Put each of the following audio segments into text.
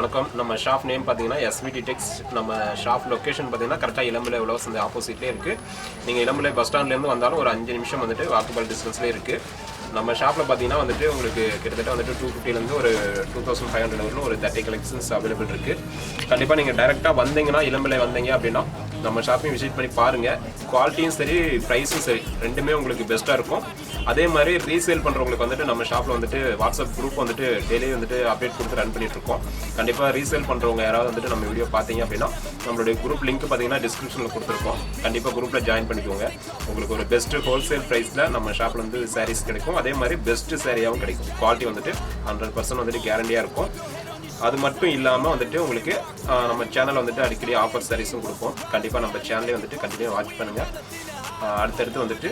வணக்கம். நம்ம shop name பார்த்தீங்கன்னா SVT டெக்ஸ். நம்ம ஷாப் லொக்கேஷன் பார்த்தீங்கன்னா கரெக்டாக இளம்பிள்ளை உழவர் சந்தை ஆப்போசிட்லேயே இருக்குது. நீங்கள் இளம்பிள்ளை பஸ் ஸ்டாண்ட்லேருந்து வந்தாலும் ஒரு 5 நிமிஷம் வந்துட்டு வாக்கபிள் டிஸ்டன்ஸ்லேயே இருக்குது. நம்ம ஷாப்பில் பார்த்தீங்கன்னா வந்துட்டு உங்களுக்கு கிட்டத்தட்ட வந்துட்டு 250 ஒரு 2500 வரலும் ஒரு 30 கலெக்ஷன்ஸ் அவைலபிள் இருக்குது. கண்டிப்பாக நீங்கள் டைரெக்டாக வந்தீங்கன்னா இளம்பிள்ளை வந்தீங்க அப்படின்னா நம்ம ஷாப்பையும் விசிட் பண்ணி பாருங்கள். குவாலிட்டியும் சரி ப்ரைஸும் சரி ரெண்டுமே உங்களுக்கு பெஸ்ட்டாக இருக்கும். அதே மாதிரி ரீசேல் பண்ணுறவங்களுக்கு வந்துட்டு நம்ம ஷாப்பில் வந்துட்டு வாட்ஸ்அப் குரூப் வந்துட்டு டெய்லி வந்துட்டு அப்டேட் கொடுத்து ரன் பண்ணிட்டுருக்கோம். கண்டிப்பாக ரீசேல் பண்ணுறவங்க யாராவது வந்துட்டு நம்ம வீடியோ பார்த்தீங்க அப்படின்னா நம்மளுடைய குரூப் லிங்க் பார்த்தீங்கன்னா டிஸ்கிரிப்ஷனில் கொடுத்துருக்கோம். கண்டிப்பாக குரூப்பில் ஜாயின் பண்ணிக்கோங்க. உங்களுக்கு ஒரு பெஸ்ட்டு ஹோல்சேல் ப்ரைஸில் நம்ம ஷாப்பில் வந்து சாரீஸ் கிடைக்கும். அதே மாதிரி பெஸ்ட்டு சாரியாகவும் கிடைக்கும். குவாலிட்டி வந்துட்டு 100% வந்துட்டு கேரண்டியாக இருக்கும். அது மட்டும் இல்லாமல் வந்துட்டு உங்களுக்கு நம்ம சேனல் வந்துட்டு அடிக்கடி ஆஃபர் சாரீஸும் கொடுப்போம். கண்டிப்பாக நம்ம சேனலே வந்துட்டு கண்டிப்பாக வாட்ச் பண்ணுங்கள். அடுத்தடுத்து வந்துட்டு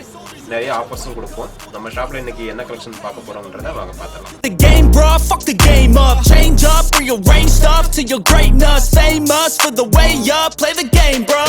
நிறைய ஆஃபர்ஸும் கொடுப்போம். நம்ம ஷாப்ல இன்னைக்கு என்ன கலெக்ஷன் பார்க்க போறோம்ன்றதை வாங்க பார்க்கலாம். The game, bro, fuck the game up. Change up, rearrange stuff to your greatness. Famous for the way up, play the game, bro.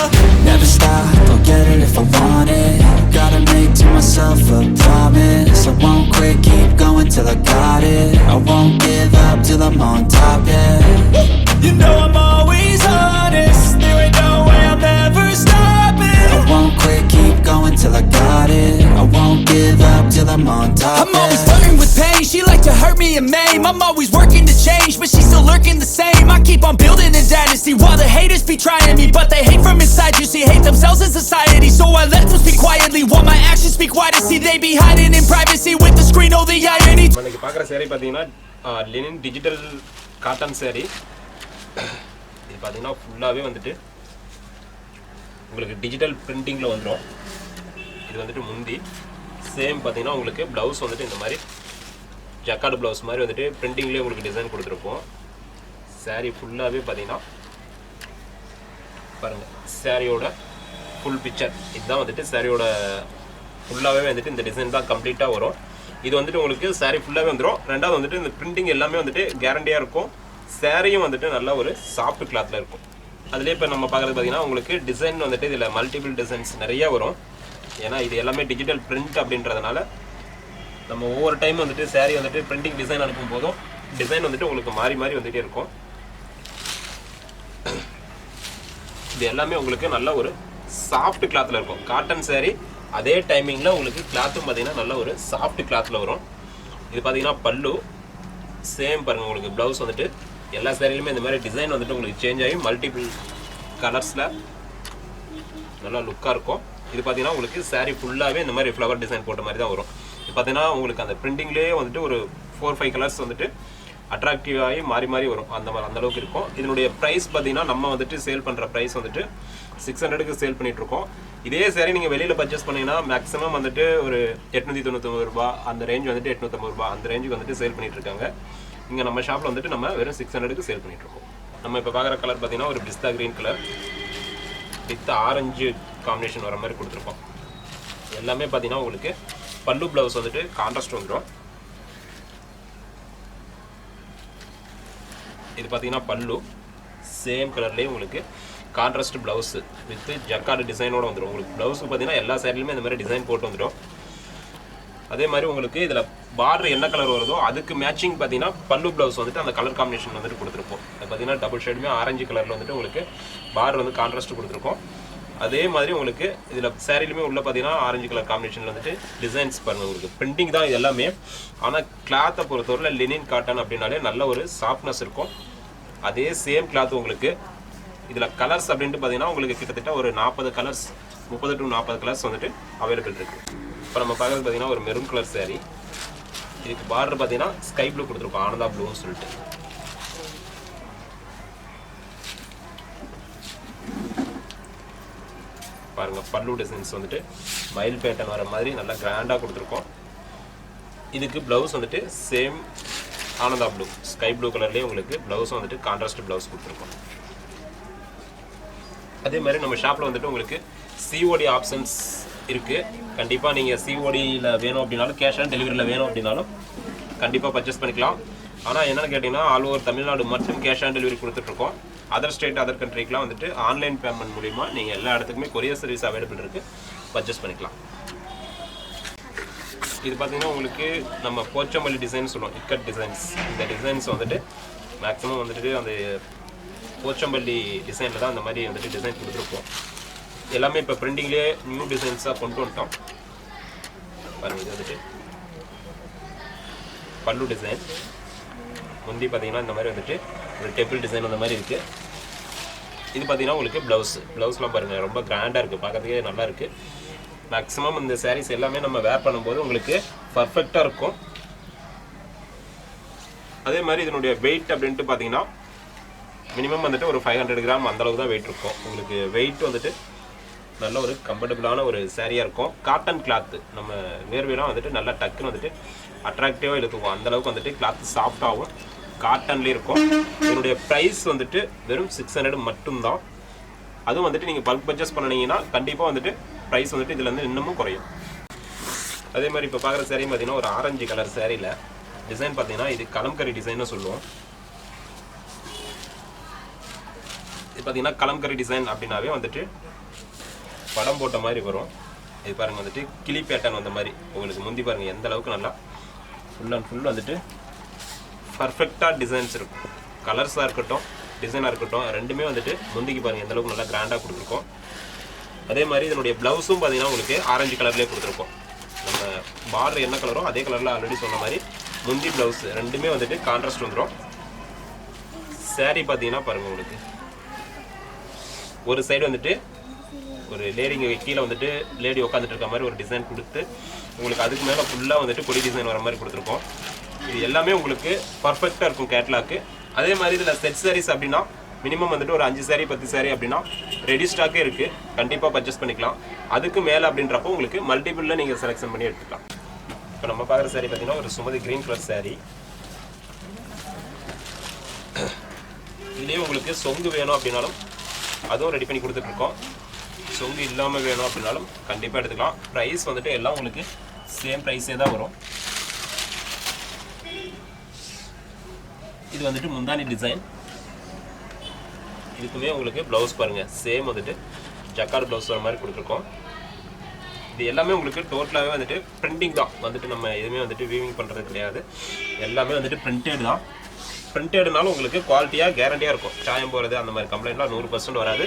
Never stop, I'll get it if I want it. Gotta make to myself a promise. I won't quit, keep going till I got it. I won't give up till I'm on top, yeah. You know I'm always honest. There ain't no way I'm ever stopping. I won't quit, keep going till I got it. I won't give up till I'm on top. I'm always flirting with pain. She like to hurt me and maim. I'm always working to change, but she's still lurking the same. I keep on building a dynasty while the haters be trying me, but they hate from inside. You see, hate themselves in society, so I let them speak quietly while my actions speak wider. See, they be hiding in privacy with the screen. Oh, the irony. இன்னைக்கு பார்க்குற saree பார்த்தீங்கன்னா linen digital cotton saree. இது பார்த்தீங்கன்னா ஃபுல்லாகவே வந்துட்டு உங்களுக்கு digital பிரிண்டிங்கில் வந்துடும். இது வந்துட்டு முந்தி சேம் பார்த்தீங்கன்னா உங்களுக்கு ப்ளவுஸ் வந்துட்டு இந்த மாதிரி ஜக்கார்டு ப்ளவுஸ் மாதிரி வந்துட்டு பிரிண்டிங்லேயே உங்களுக்கு டிசைன் கொடுத்துருப்போம். saree ஃபுல்லாகவே பார்த்தீங்கன்னா பாருங்கள், சாரியோட ஃபுல் பிக்சர் இதுதான் வந்துட்டு சாரியோட ஃபுல்லாகவே வந்துட்டு இந்த டிசைன் தான் கம்ப்ளீட்டாக வரும். இது வந்துட்டு உங்களுக்கு saree ஃபுல்லாகவே வந்துடும். ரெண்டாவது வந்துட்டு இந்த பிரிண்டிங் எல்லாமே வந்துட்டு கேரண்டியாக இருக்கும். சாரியும் வந்துட்டு நல்ல ஒரு சாஃப்ட் கிளாத்தில் இருக்கும். அதுலேயே இப்போ நம்ம பார்க்குறது பார்த்தீங்கன்னா உங்களுக்கு டிசைன் வந்துட்டு இதில் மல்டிபிள் டிசைன்ஸ் நிறையா வரும். ஏன்னா இது எல்லாமே டிஜிட்டல் பிரிண்ட் அப்படின்றதுனால நம்ம ஒவ்வொரு டைம் வந்துட்டு saree வந்துட்டு பிரிண்டிங் டிசைன் அனுப்பும் போதும் டிசைன் வந்துட்டு உங்களுக்கு மாறி மாறி வந்துகிட்டே இருக்கும். இது எல்லாமே உங்களுக்கு நல்ல ஒரு சாஃப்ட் கிளாத்தில் இருக்கும். காட்டன் saree அதே டைமிங்கில் உங்களுக்கு கிளாத்தும் பார்த்தீங்கன்னா நல்ல ஒரு சாஃப்ட் கிளாத்தில் வரும். இது பார்த்தீங்கன்னா பல்லு சேம் பாருங்கள். உங்களுக்கு ப்ளவுஸ் வந்துட்டு எல்லா சாரிலையுமே இந்த மாதிரி டிசைன் வந்துட்டு உங்களுக்கு சேஞ்ச் ஆகி மல்டிபிள் கலர்ஸில் நல்லா லுக்காக இருக்கும். இது பார்த்தீங்கன்னா உங்களுக்கு saree ஃபுல்லாகவே இந்த மாதிரி ஃப்ளவர் டிசைன் போட்ட மாதிரி தான் வரும். இது பார்த்தீங்கன்னா உங்களுக்கு அந்த பிரிண்டிங்லேயே வந்துட்டு ஒரு 4-5 கலர்ஸ் வந்துட்டு அட்ராக்டிவாகி மாறி மாறி வரும். அந்தளவுக்கு இருக்கும். இதனுடைய ப்ரைஸ் பார்த்தீங்கன்னா நம்ம வந்துட்டு சேல் பண்ணுற ப்ரைஸ் வந்துட்டு 600க்கு சேல் பண்ணிகிட்ருக்கோம். இதே saree நீங்கள் வெளியில் பர்ச்சேஸ் பண்ணிங்கன்னா மேக்ஸிமம் வந்துட்டு ஒரு 899 ரூபா அந்த ரேஞ்ச் வந்துட்டு 850 ரூபா அந்த ரேஞ்சுக்கு வந்துட்டு சேல் பண்ணிகிட்ருக்காங்க. இங்கே நம்ம ஷாப்பில் வந்துட்டு நம்ம வெறும் 600க்கு சேல் பண்ணிகிட்ருக்கோம். நம்ம இப்போ பார்க்குற கலர் பார்த்தீங்கன்னா ஒரு pista green colour with orange combination வர மாதிரி கொடுத்துருக்கோம். எல்லாமே பார்த்தீங்கன்னா உங்களுக்கு பல்லு ப்ளவுஸ் வந்துட்டு கான்ட்ராஸ்ட் வந்துடும். இது பார்த்தீங்கன்னா பல்லு சேம் கலர்லேயே உங்களுக்கு கான்ட்ராஸ்ட் ப்ளவுஸு வித் ஜக்கார்டு டிசைனோடு வந்துடும். உங்களுக்கு ப்ளவுஸுக்கு பார்த்தீங்கன்னா எல்லா சைட்லையுமே இந்த மாதிரி டிசைன் போட்டு வந்துடும். அதே மாதிரி உங்களுக்கு இதில் பார்டர் என்ன கலர் வருதோ அதுக்கு மேட்சிங் பார்த்தீங்கன்னா பல்லு ப்ளவுஸ் வந்துட்டு அந்த கலர் காம்பினேஷன் வந்துட்டு கொடுத்துருப்போம். அது பார்த்தீங்கன்னா டபுள் ஷேடுமே ஆரஞ்சு கலரில் வந்துட்டு உங்களுக்கு பார்டர் வந்து கான்ட்ராஸ்ட் கொடுத்துருக்கோம். அதே மாதிரி உங்களுக்கு இதில் சாரிலுமே உள்ள பார்த்தீங்கன்னா ஆரஞ்சு கலர் காம்பினேஷனில் வந்துட்டு டிசைன்ஸ் பாருங்கள். உங்களுக்கு பிரிண்டிங் தான் இது எல்லாமே. ஆனால் கிளாத்தை பொறுத்தவரையில் லினின் காட்டன் அப்படின்னாலே நல்ல ஒரு சாஃப்ட்னஸ் இருக்கும். அதே சேம் கிளாத் உங்களுக்கு இதில் கலர்ஸ் அப்படின்ட்டு பார்த்தீங்கன்னா உங்களுக்கு கிட்டத்தட்ட ஒரு 40 கலர்ஸ் 30 to 40 கலர்ஸ் வந்துட்டு அவைலபிள் இருக்குது. இப்போ நம்ம பார்க்குறது பார்த்தீங்கன்னா ஒரு மெரூன் கலர் saree. இதுக்கு பார்டர் பார்த்தீங்கன்னா ஸ்கை ப்ளூ கொடுத்துருக்கோம், ஆனந்தா ப்ளூன்னு சொல்லிட்டு. பாருங்கள் பல்லு டிசைன்ஸ் வந்துட்டு மயில் பேட்டர்ன் வர மாதிரி நல்லா கிராண்டாக கொடுத்துருக்கோம். இதுக்கு ப்ளவுஸ் வந்துட்டு same Ananda blue sky blue கலர்லேயே உங்களுக்கு ப்ளவுஸும் வந்துட்டு கான்ட்ராஸ்ட் ப்ளவுஸ் கொடுத்துருக்கோம். அதே மாதிரி நம்ம ஷாப்பில் வந்துட்டு உங்களுக்கு COD ஆப்ஷன்ஸ் இருக்குது. கண்டிப்பாக நீங்கள் CODயில் வேணும் அப்படின்னாலும் கேஷ் ஆன் டெலிவரியில் வேணும் அப்படின்னாலும் கண்டிப்பாக பர்ச்சேஸ் பண்ணிக்கலாம். ஆனால் என்னென்னு கேட்டிங்கன்னா ஆல் ஓவர் தமிழ்நாடு மட்டும் கேஷ் ஆன் டெலிவரி கொடுத்துட்ருக்கோம். அதர் ஸ்டேட் அதர் கண்ட்ரிக்கெலாம் வந்துட்டு ஆன்லைன் பேமெண்ட் மூலிமா நீங்கள் எல்லா இடத்துக்குமே கொரியர் சர்வீஸ் அவைலபிள் இருக்குது, பர்ச்சேஸ் பண்ணிக்கலாம். இது பார்த்தீங்கன்னா உங்களுக்கு நம்ம போச்சமல்லி டிசைன் சொல்லுவோம், இக்கட் டிசைன்ஸ். இந்த டிசைன்ஸ் வந்துட்டு மேக்ஸிமம் வந்துட்டு அந்த போச்சம்பள்ளி டிசைனில் தான் அந்த மாதிரி வந்துட்டு டிசைன் கொடுத்துருப்போம். எல்லாமே இப்போ பிரிண்டிங்லேயே நியூ டிசைன்ஸாக கொண்டு வந்துட்டோம். பாருங்கள், இது வந்துட்டு பல்லு டிசைன். முந்தி பார்த்தீங்கன்னா இந்த மாதிரி வந்துட்டு ஒரு டெம்பிள் டிசைன் அந்த மாதிரி இருக்குது. இது பார்த்தீங்கன்னா உங்களுக்கு ப்ளவுஸ்லாம் பாருங்கள் ரொம்ப கிராண்டாக இருக்குது, பார்க்கறதுக்கே நல்லா இருக்குது. மேக்ஸிமம் இந்த சாரீஸ் எல்லாமே நம்ம வேர் பண்ணும்போது உங்களுக்கு பர்ஃபெக்டாக இருக்கும். அதே மாதிரி இதனுடைய வெயிட் அப்படின்ட்டு பார்த்தீங்கன்னா மினிமம் வந்துட்டு ஒரு 500 கிராம் அந்தளவுக்கு தான் வெயிட் இருக்கும். உங்களுக்கு வெயிட் வந்துட்டு நல்ல ஒரு கம்ஃபர்டபுளான ஒரு சாரியாக இருக்கும். காட்டன் கிளாத்து நம்ம வேர்வையெல்லாம் வந்துட்டு நல்லா டக்குன்னு வந்துட்டு அட்ராக்டிவாக இழுத்துக்கும். அந்தளவுக்கு வந்துட்டு கிளாத் சாஃப்டாகவும் காட்டன்லேயும் இருக்கும். இதனுடைய ப்ரைஸ் வந்துட்டு வெறும் 600 மட்டும்தான். அதுவும் வந்துட்டு நீங்கள் பல்க் பர்ச்சேஸ் பண்ணினீங்கன்னா கண்டிப்பாக வந்துட்டு ப்ரைஸ் வந்துட்டு இதில் வந்து இன்னமும் குறையும். அதே மாதிரி இப்போ பார்க்குற சாரீ பார்த்தீங்கன்னா ஒரு ஆரஞ்சு கலர் சாரியில் டிசைன் பார்த்தீங்கன்னா இது கலம்கரி டிசைன்னு சொல்லுவோம். இது பார்த்தீங்கன்னா கலம்கரி டிசைன் அப்படின்னாவே வந்துட்டு படம் போட்ட மாதிரி வரும். இது பாருங்கள் வந்துட்டு கிளி பேட்டர்ன் வந்த மாதிரி உங்களுக்கு முந்தி பாருங்கள் எந்த அளவுக்கு நல்லா ஃபுல் அண்ட் ஃபுல் வந்துட்டு பர்ஃபெக்டாக டிசைன்ஸ் இருக்கும். கலர்ஸாக இருக்கட்டும் டிசைனாக இருக்கட்டும் ரெண்டுமே வந்துட்டு முந்திக்கு பாருங்கள் எந்த அளவுக்கு நல்லா கிராண்டாக கொடுத்துருக்கோம். அதே மாதிரி இதனுடைய ப்ளவுஸும் பார்த்தீங்கன்னா உங்களுக்கு ஆரஞ்சு கலர்லேயே கொடுத்துருக்கோம். நம்ம பார்டர் என்ன கலரோ அதே கலரில் ஆல்ரெடி சொன்ன மாதிரி முந்தி ப்ளவுஸ் ரெண்டுமே வந்துட்டு கான்ட்ராஸ்ட் வந்துடும். சாரீ பார்த்தீங்கன்னா பாருங்கள் உங்களுக்கு ஒரு சைடு வந்துட்டு ஒரு லேடிங்க கீழே வந்துட்டு லேடி உட்காந்துட்டு இருக்க மாதிரி ஒரு டிசைன் கொடுத்து உங்களுக்கு அதுக்கு மேலே ஃபுல்லாக வந்துட்டு கொடி டிசைன் வர மாதிரி கொடுத்துருக்கோம். இது எல்லாமே உங்களுக்கு பர்ஃபெக்டாக இருக்கும் கேட்லாக்கு. அதே மாதிரி இதில் செட் சாரீஸ் அப்படின்னா மினிமம் வந்துட்டு ஒரு 5 சாரீ 10 சாரீ அப்படின்னா ரெடி ஸ்டாக்கே இருக்குது, கண்டிப்பாக பர்ச்சேஸ் பண்ணிக்கலாம். அதுக்கு மேலே அப்படின்றப்போ உங்களுக்கு மல்டிபிளில் நீங்கள் செலெக்ஷன் பண்ணி எடுத்துக்கலாம். இப்போ நம்ம பார்க்குற சாரீ பார்த்தீங்கன்னா ஒரு சுமதி க்ரீன் கலர் சாரீ. இதுலேயே உங்களுக்கு சொங்கு வேணும் அப்படின்னாலும் அதுவும் ரெடி பண்ணி கொடுத்துட்ருக்கோம். சொங்கு இல்லாமல் வேணும் அப்படின்னாலும் கண்டிப்பாக எடுத்துக்கலாம். ப்ரைஸ் வந்துட்டு எல்லாம் உங்களுக்கு சேம் ப்ரைஸே தான் வரும். இது வந்துட்டு முந்தானி டிசைன். இதுக்குமே உங்களுக்கு ப்ளவுஸ் பாருங்கள் சேம் வந்துட்டு ஜக்கார்டு ப்ளவுஸ் வர மாதிரி கொடுத்துருக்கோம். இது எல்லாமே உங்களுக்கு டோட்டலாகவே வந்துட்டு பிரிண்டிங் தான். வந்துட்டு நம்ம எதுவுமே வந்துட்டு வீவிங் பண்ணுறது கிடையாது. எல்லாமே வந்துட்டு பிரிண்டட் தான். பிரிண்டட்னாலும் உங்களுக்கு குவாலிட்டியாக கேரண்டியாக இருக்கும். சாயம் போகிறது அந்த மாதிரி கம்ப்ளைண்ட்லாம் 100% வராது.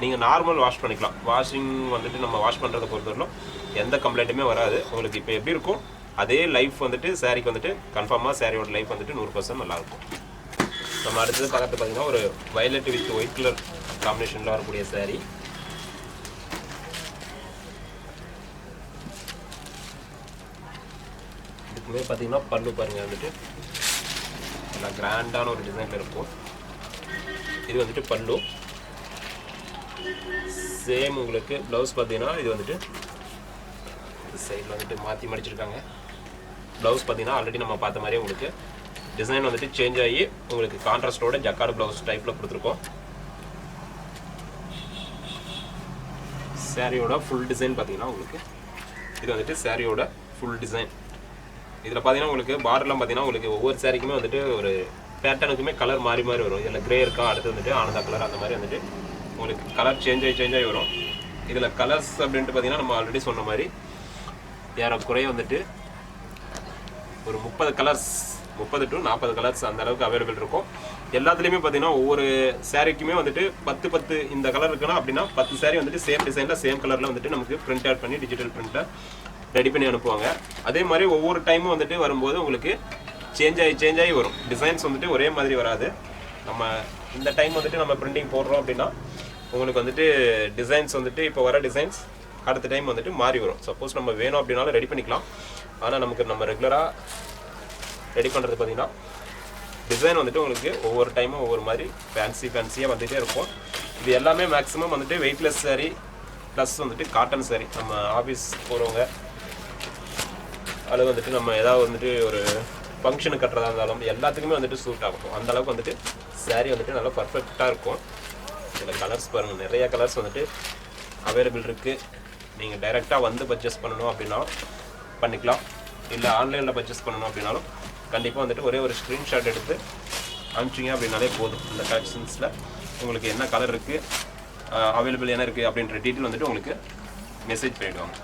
நீங்கள் நார்மல் வாஷ் பண்ணிக்கலாம். வாஷிங் வந்துட்டு நம்ம வாஷ் பண்ணுறதை பொறுத்தவரைக்கும் எந்த கம்ப்ளைண்ட்டுமே வராது. உங்களுக்கு இப்போ எப்படி இருக்கும் அதே லைஃப் வந்துட்டு சாரீக்கு வந்துட்டு கன்ஃபார்மாக சாரியோட லைஃப் வந்துட்டு 100% நல்லாயிருக்கும். நம்ம அடுத்தது பார்க்கறது பார்த்தீங்கன்னா ஒரு வயலட் வித் ஒயிட் கலர் காம்பினேஷனில் வரக்கூடிய சாரீ. இதுக்குமே பார்த்தீங்கன்னா பல்லு பாருங்கள் வந்துட்டு நல்லா கிராண்டான ஒரு டிசைனில் இருக்கும். இது வந்துட்டு பல்லு. சேம் உங்களுக்கு ப்ளவுஸ் பார்த்தீங்கன்னா இது வந்துட்டு சைடில் வந்துட்டு மாற்றி மடிச்சிருக்காங்க. ப்ளவுஸ் பார்த்தீங்கன்னா ஆல்ரெடி நம்ம பார்த்த மாதிரியே உங்களுக்கு டிசைன் வந்துட்டு சேஞ்ச் ஆகி உங்களுக்கு கான்ட்ராஸ்டோட ஜக்கார்டு ப்ளவுஸ் டைப்பில் கொடுத்துருக்கோம். சாரியோட ஃபுல் டிசைன் பார்த்தீங்கன்னா உங்களுக்கு இது வந்துட்டு சாரியோட ஃபுல் டிசைன். இதில் பார்த்தீங்கன்னா உங்களுக்கு பார்டர்லாம் பார்த்தீங்கன்னா உங்களுக்கு ஒவ்வொரு சாரிக்குமே வந்துட்டு ஒரு பேட்டர்னுக்குமே கலர் மாறி மாறி வரும். இதில் கிரே இருக்கா, அடுத்து வந்துட்டு ஆனந்தா கலர் அந்த மாதிரி வந்துட்டு உங்களுக்கு கலர் சேஞ்ச் ஆகி வரும். இதில் கலர்ஸ் அப்படின்ட்டு பார்த்தீங்கன்னா நம்ம ஆல்ரெடி சொன்ன மாதிரி ஏறக்குறைய வந்துட்டு ஒரு 30 கலர்ஸ் 30 to 40 கலர்ஸ் அந்த அளவுக்கு அவைலபிள் இருக்கும். எல்லாத்துலேயுமே பார்த்தீங்கன்னா ஒவ்வொரு சாரீக்குமே வந்துட்டு 10 இந்த கலர் இருக்குன்னா அப்படின்னா 10 சாரீ வந்துட்டு சேம் டிசைனில் சேம் கலரில் வந்துட்டு நமக்கு பிரிண்ட் அவுட் பண்ணி டிஜிட்டல் பிரிண்ட்டில் ரெடி பண்ணி அனுப்புவாங்க. அதே மாதிரி ஒவ்வொரு டைமும் வந்துட்டு வரும்போது உங்களுக்கு சேஞ்ச் ஆகி வரும். டிசைன்ஸ் வந்துட்டு ஒரே மாதிரி வராது. நம்ம இந்த டைம் வந்துட்டு நம்ம பிரிண்டிங் போடுறோம் அப்படின்னா உங்களுக்கு வந்துட்டு டிசைன்ஸ் வந்துட்டு இப்போ வர டிசைன்ஸ் அடுத்த டைம் வந்துட்டு மாறி வரும். சப்போஸ் நம்ம வேணும் அப்படின்னாலும் ரெடி பண்ணிக்கலாம். ஆனால் நமக்கு நம்ம ரெகுலராக ரெடி பண்ணுறது பார்த்திங்கன்னா டிசைன் வந்துட்டு உங்களுக்கு ஒவ்வொரு டைமும் ஒவ்வொரு மாதிரி ஃபேன்சியாக வந்துகிட்டே இருக்கும். இது எல்லாமே மேக்ஸிமம் வந்துட்டு வெயிட்லெஸ் சாரீ ப்ளஸ் வந்துட்டு காட்டன் சாரீ. நம்ம ஆஃபீஸ் போகிறவங்க அது வந்துட்டு நம்ம ஏதாவது வந்துட்டு ஒரு ஃபங்க்ஷனுக்கு கட்டுறதா இருந்தாலும் எல்லாத்துக்குமே வந்துட்டு சூட் ஆகும். அந்தளவுக்கு வந்துட்டு சாரீ வந்துட்டு நல்லா பர்ஃபெக்டாக இருக்கும். இதில் கலர்ஸ் பாருங்கள், நிறைய கலர்ஸ் வந்துட்டு அவைலபிள் இருக்குது. நீங்கள் டைரெக்டாக வந்து பர்ச்சேஸ் பண்ணணும் அப்படின்னா பண்ணிக்கலாம். இல்லை ஆன்லைனில் பர்ச்சேஸ் பண்ணணும் அப்படின்னாலும் கண்டிப்பாக வந்துட்டு ஒரே ஒரு ஸ்க்ரீன்ஷாட் எடுத்து அனுப்பிச்சிங்க அப்படின்னாலே போதும். இந்த கலெக்ஷன்ஸில் உங்களுக்கு என்ன கலர் இருக்குது, அவைலபிள் என்ன இருக்குது அப்படின்ற டீட்டெயில் வந்துட்டு உங்களுக்கு மெசேஜ் பண்ணிவிடுவாங்க.